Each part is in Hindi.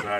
दोस्तों,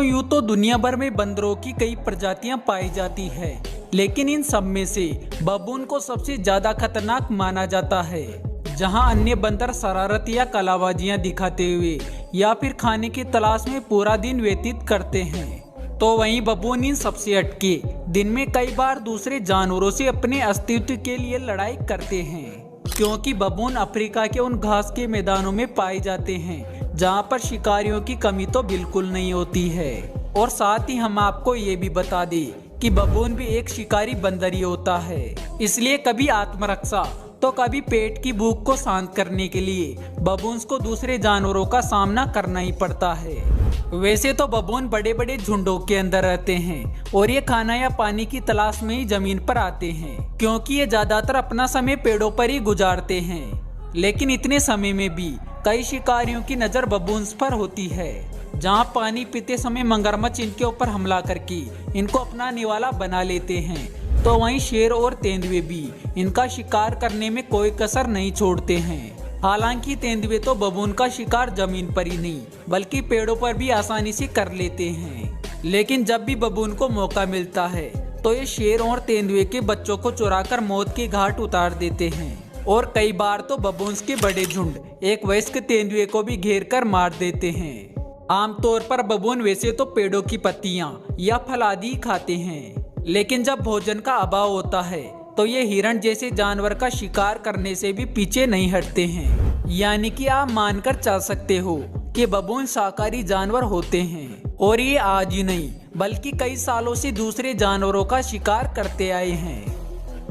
यूं तो दुनिया भर में बंदरों की कई प्रजातियां पाई जाती है, लेकिन इन सब में से बबून को सबसे ज्यादा खतरनाक माना जाता है। जहां अन्य बंदर शरारत या कलाबाजियां दिखाते हुए या फिर खाने की तलाश में पूरा दिन व्यतीत करते हैं, तो वहीं बबून इन सबसे हटके दिन में कई बार दूसरे जानवरों से अपने अस्तित्व के लिए लड़ाई करते हैं। क्योंकि बबून अफ्रीका के उन घास के मैदानों में पाए जाते हैं जहां पर शिकारियों की कमी तो बिल्कुल नहीं होती है। और साथ ही हम आपको ये भी बता दें कि बबून भी एक शिकारी बंदर ही होता है, इसलिए कभी आत्मरक्षा तो कभी पेट की भूख को शांत करने के लिए बबून्स को दूसरे जानवरों का सामना करना ही पड़ता है। वैसे तो बबून बड़े बड़े झुंडों के अंदर रहते हैं और ये खाना या पानी की तलाश में ही जमीन पर आते हैं, क्योंकि ये ज्यादातर अपना समय पेड़ों पर ही गुजारते हैं। लेकिन इतने समय में भी कई शिकारियों की नजर बबून्स पर होती है। जहां पानी पीते समय मगरमच्छ इनके ऊपर हमला करके इनको अपना निवाला बना लेते हैं, तो वहीं शेर और तेंदुए भी इनका शिकार करने में कोई कसर नहीं छोड़ते हैं। हालांकि तेंदुए तो बबून का शिकार जमीन पर ही नहीं बल्कि पेड़ों पर भी आसानी से कर लेते हैं। लेकिन जब भी बबून को मौका मिलता है तो ये शेर और तेंदुए के बच्चों को चुराकर मौत के घाट उतार देते हैं। और कई बार तो बबून्स के बड़े झुंड एक वयस्क तेंदुए को भी घेर कर मार देते हैं। आमतौर पर बबून वैसे तो पेड़ों की पत्तियां या फल आदि खाते हैं, लेकिन जब भोजन का अभाव होता है तो ये हिरण जैसे जानवर का शिकार करने से भी पीछे नहीं हटते हैं। यानी कि आप मानकर चल सकते हो कि बबून शाकाहारी जानवर होते हैं और ये आज ही नहीं बल्कि कई सालों से दूसरे जानवरों का शिकार करते आए हैं।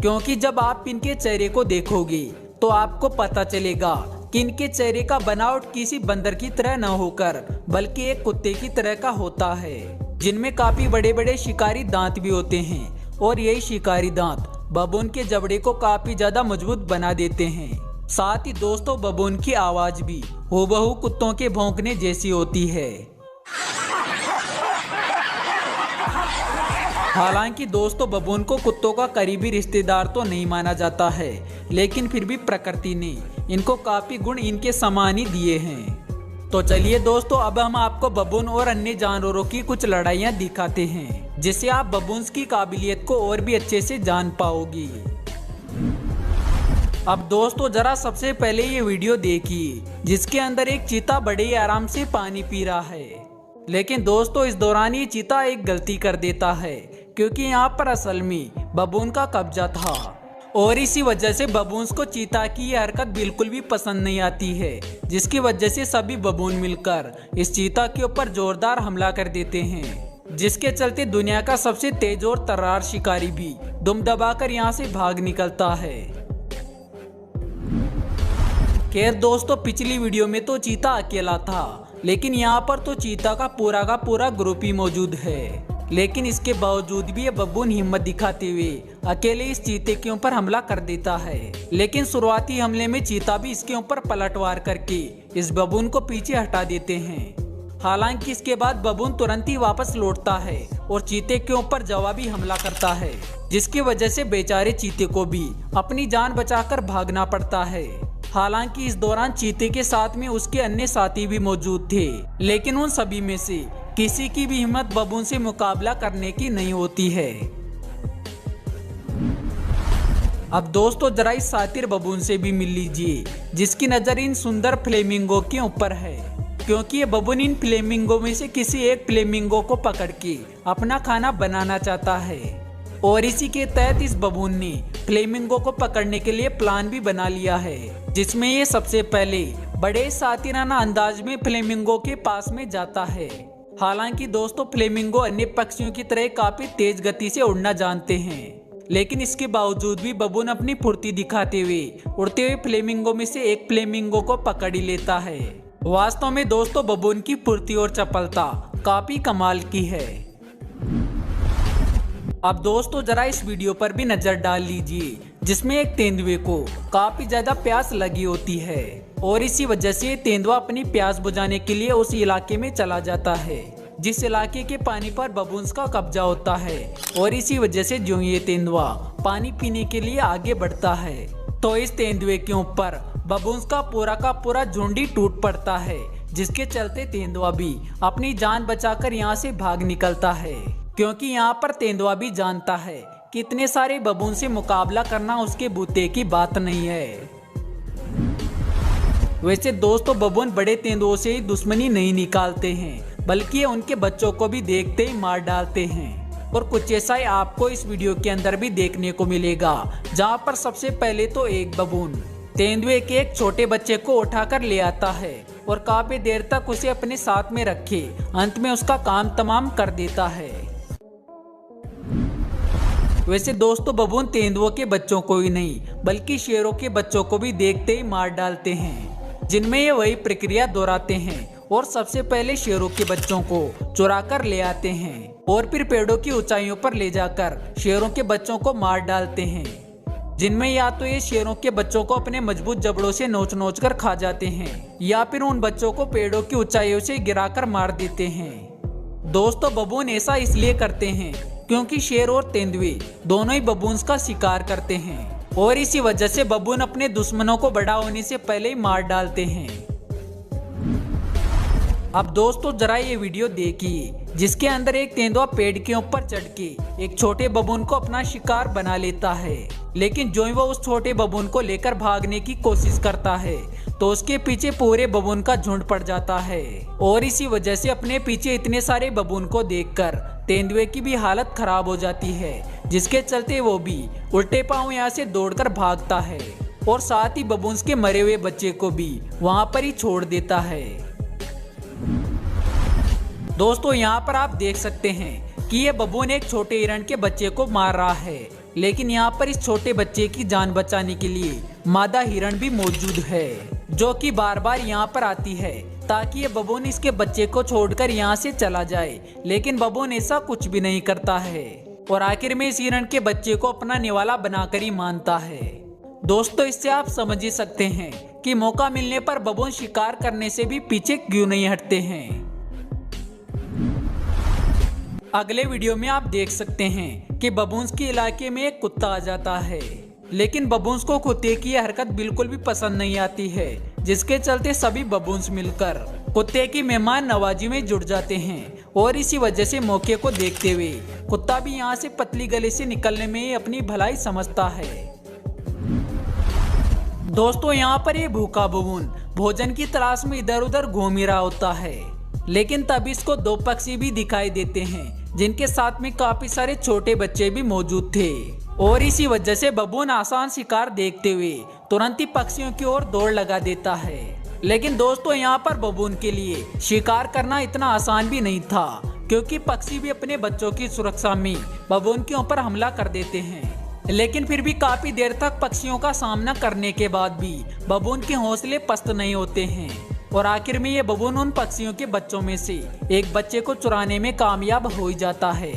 क्योंकि जब आप इनके चेहरे को देखोगे तो आपको पता चलेगा कि इनके चेहरे का बनावट किसी बंदर की तरह न होकर बल्कि एक कुत्ते की तरह का होता है, जिनमें काफी बड़े बड़े शिकारी दांत भी होते हैं। और यही शिकारी दांत बबून के जबड़े को काफी ज्यादा मजबूत बना देते हैं। साथ ही दोस्तों, बबून की आवाज भी हूबहू कुत्तों के भौंकने जैसी होती है। हालांकि दोस्तों, बबून को कुत्तों का करीबी रिश्तेदार तो नहीं माना जाता है, लेकिन फिर भी प्रकृति ने इनको काफी गुण इनके समान ही दिए हैं। तो चलिए दोस्तों, अब हम आपको बबून और अन्य जानवरों की कुछ लड़ाइयाँ दिखाते हैं, जिससे आप बबून्स की काबिलियत को और भी अच्छे से जान पाओगी। अब दोस्तों, जरा सबसे पहले ये वीडियो देखिए, जिसके अंदर एक चीता बड़े ही आराम से पानी पी रहा है। लेकिन दोस्तों, इस दौरान ये चीता एक गलती कर देता है, क्योंकि यहाँ पर असल में बबून का कब्जा था। और इसी वजह से बबून्स को चीता की ये हरकत बिल्कुल भी पसंद नहीं आती है, जिसकी वजह से सभी बबून मिलकर इस चीता के ऊपर जोरदार हमला कर देते हैं, जिसके चलते दुनिया का सबसे तेज और तर्रार शिकारी भी दुम दबाकर यहाँ से भाग निकलता है। खैर दोस्तों, पिछली वीडियो में तो चीता अकेला था, लेकिन यहाँ पर तो चीता का पूरा ग्रुप ही मौजूद है। लेकिन इसके बावजूद भी ये बबून हिम्मत दिखाते हुए अकेले इस चीते के ऊपर हमला कर देता है। लेकिन शुरुआती हमले में चीता भी इसके ऊपर पलटवार करके इस बबून को पीछे हटा देते हैं। हालांकि इसके बाद बबून तुरंत ही वापस लौटता है और चीते के ऊपर जवाबी हमला करता है, जिसकी वजह से बेचारे चीते को भी अपनी जान बचाकर भागना पड़ता है। हालांकि इस दौरान चीते के साथ में उसके अन्य साथी भी मौजूद थे, लेकिन उन सभी में से किसी की भी हिम्मत बबून से मुकाबला करने की नहीं होती है। अब दोस्तों, जरा इस शातिर बबून से भी मिल लीजिए, जिसकी नजर इन सुंदर फ्लेमिंगो के ऊपर है। क्योंकि ये बबून इन फ्लेमिंगो में से किसी एक फ्लेमिंगो को पकड़ के अपना खाना बनाना चाहता है। और इसी के तहत इस बबून ने फ्लेमिंगो को पकड़ने के लिए प्लान भी बना लिया है, जिसमें ये सबसे पहले बड़े शातिराना अंदाज में फ्लेमिंगो के पास में जाता है। हालांकि दोस्तों, फ्लेमिंगो अन्य पक्षियों की तरह काफी तेज गति से उड़ना जानते हैं, लेकिन इसके बावजूद भी बबून अपनी फुर्ती दिखाते हुए उड़ते हुए फ्लेमिंगो में से एक फ्लेमिंगो को पकड़ ही लेता है। वास्तव में दोस्तों, बबून की फुर्ती और चपलता काफी कमाल की है। अब दोस्तों, जरा इस वीडियो पर भी नजर डाल लीजिए, जिसमें एक तेंदुए को काफी ज्यादा प्यास लगी होती है और इसी वजह से तेंदुआ अपनी प्यास बुझाने के लिए उस इलाके में चला जाता है। जिस इलाके के पानी पर बबून्स का कब्जा होता है और इसी वजह से जो ये तेंदुआ पानी पीने के लिए आगे बढ़ता है तो इस तेंदुए के ऊपर बबून्स का पूरा झुंड ही टूट पड़ता है, जिसके चलते तेंदुआ भी अपनी जान बचाकर यहाँ से भाग निकलता है, क्योंकि यहाँ पर तेंदुआ भी जानता है कि इतने सारे बबून से मुकाबला करना उसके बूते की बात नहीं है। वैसे दोस्तों बबून बड़े तेंदुओं से ही दुश्मनी नहीं निकालते हैं, बल्कि ये उनके बच्चों को भी देखते ही मार डालते हैं। और कुछ ऐसा ही आपको इस वीडियो के अंदर भी देखने को मिलेगा, जहाँ पर सबसे पहले तो एक बबून तेंदुए के एक छोटे बच्चे को उठाकर ले आता है और काफी देर तक उसे अपने साथ में रखे अंत में उसका काम तमाम कर देता है। वैसे दोस्तों बबून तेंदुओं के बच्चों को ही नहीं बल्कि शेरों के बच्चों को भी देखते ही मार डालते हैं, जिनमें ये वही प्रक्रिया दोहराते हैं और सबसे पहले शेरों के बच्चों को चुरा कर ले आते हैं और फिर पेड़ों की ऊंचाइयों पर ले जाकर शेरों के बच्चों को मार डालते हैं, जिनमें या तो ये शेरों के बच्चों को अपने मजबूत जबड़ों से नोच नोच कर खा जाते हैं या फिर उन बच्चों को पेड़ों की ऊंचाइयों से गिराकर मार देते हैं। दोस्तों बबून ऐसा इसलिए करते हैं क्योंकि शेर और तेंदुए दोनों ही बबून्स का शिकार करते हैं और इसी वजह से बबून अपने दुश्मनों को बड़ा होने से पहले ही मार डालते हैं। अब दोस्तों जरा ये वीडियो देखिए, जिसके अंदर एक तेंदुआ पेड़ के ऊपर चढ़ के एक छोटे बबून को अपना शिकार बना लेता है, लेकिन जो ही वो उस छोटे बबून को लेकर भागने की कोशिश करता है तो उसके पीछे पूरे बबून का झुंड पड़ जाता है और इसी वजह से अपने पीछे इतने सारे बबून को देखकर तेंदुए की भी हालत खराब हो जाती है, जिसके चलते वो भी उल्टे पांव यहाँ से दौड़कर भागता है और साथ ही बबून्स के मरे हुए बच्चे को भी वहां पर ही छोड़ देता है। दोस्तों यहाँ पर आप देख सकते हैं कि ये बबून एक छोटे हिरण के बच्चे को मार रहा है, लेकिन यहाँ पर इस छोटे बच्चे की जान बचाने के लिए मादा हिरण भी मौजूद है, जो कि बार बार यहाँ पर आती है ताकि ये बबून इसके बच्चे को छोड़कर यहाँ से चला जाए, लेकिन बबून ऐसा कुछ भी नहीं करता है और आखिर में इस हिरण के बच्चे को अपना निवाला बनाकर ही मानता है। दोस्तों इससे आप समझ ही सकते हैं कि मौका मिलने पर बबून शिकार करने से भी पीछे क्यों नहीं हटते हैं। अगले वीडियो में आप देख सकते हैं कि बबून्स के इलाके में एक कुत्ता आ जाता है, लेकिन बबून्स को कुत्ते की यह हरकत बिल्कुल भी पसंद नहीं आती है, जिसके चलते सभी बबून्स मिलकर कुत्ते की मेहमान नवाजी में जुट जाते हैं और इसी वजह से मौके को देखते हुए कुत्ता भी यहाँ से पतली गली से निकलने में अपनी भलाई समझता है। दोस्तों यहाँ पर ये भूखा बबून भोजन की तलाश में इधर उधर घूम ही रहा होता है, लेकिन तब इसको दो पक्षी भी दिखाई देते हैं, जिनके साथ में काफी सारे छोटे बच्चे भी मौजूद थे और इसी वजह से बबून आसान शिकार देखते हुए तुरंत ही पक्षियों की ओर दौड़ लगा देता है। लेकिन दोस्तों यहाँ पर बबून के लिए शिकार करना इतना आसान भी नहीं था, क्योंकि पक्षी भी अपने बच्चों की सुरक्षा में बबून के ऊपर हमला कर देते हैं, लेकिन फिर भी काफी देर तक पक्षियों का सामना करने के बाद भी बबून के हौसले पस्त नहीं होते हैं और आखिर में ये बबून उन पक्षियों के बच्चों में से एक बच्चे को चुराने में कामयाब हो ही जाता है।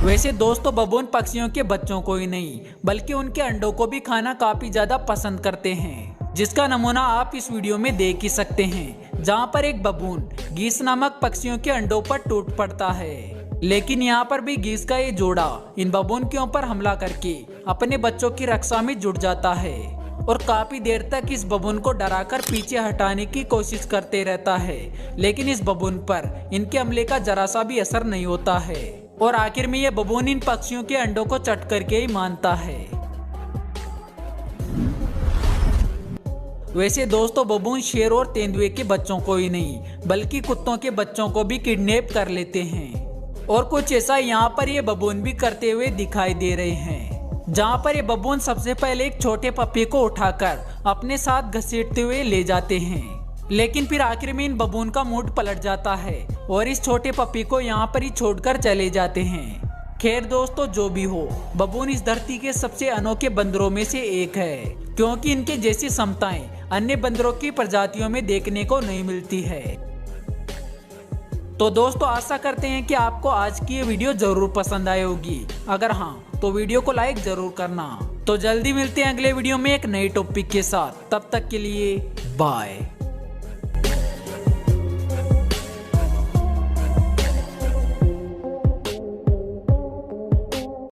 वैसे दोस्तों बबून पक्षियों के बच्चों को ही नहीं बल्कि उनके अंडों को भी खाना काफी ज्यादा पसंद करते हैं, जिसका नमूना आप इस वीडियो में देख ही सकते हैं, जहाँ पर एक बबून गीस नामक पक्षियों के अंडों पर टूट पड़ता है, लेकिन यहाँ पर भी गीस का ये जोड़ा इन बबून के ऊपर हमला करके अपने बच्चों की रक्षा में जुट जाता है और काफी देर तक इस बबून को डराकर पीछे हटाने की कोशिश करते रहता है, लेकिन इस बबून पर इनके हमले का जरा सा भी असर नहीं होता है और आखिर में ये बबून इन पक्षियों के अंडों को चट करके ही मानता है। वैसे दोस्तों बबून शेर और तेंदुए के बच्चों को ही नहीं बल्कि कुत्तों के बच्चों को भी किडनैप कर लेते हैं और कुछ ऐसा यहाँ पर ये बबून भी करते हुए दिखाई दे रहे हैं, जहाँ पर ये बबून सबसे पहले एक छोटे पप्पी को उठाकर अपने साथ घसीटते हुए ले जाते हैं, लेकिन फिर आखिर में इन बबून का मूड पलट जाता है और इस छोटे पप्पी को यहाँ पर ही छोड़कर चले जाते हैं। खैर दोस्तों जो भी हो, बबून इस धरती के सबसे अनोखे बंदरों में से एक है, क्योंकि इनके जैसी क्षमताएं अन्य बंदरों की प्रजातियों में देखने को नहीं मिलती है। तो दोस्तों आशा करते हैं कि आपको आज की ये वीडियो जरूर पसंद आई होगी। अगर हाँ तो वीडियो को लाइक जरूर करना। तो जल्दी मिलते हैं अगले वीडियो में एक नए टॉपिक के साथ, तब तक के लिए बाय।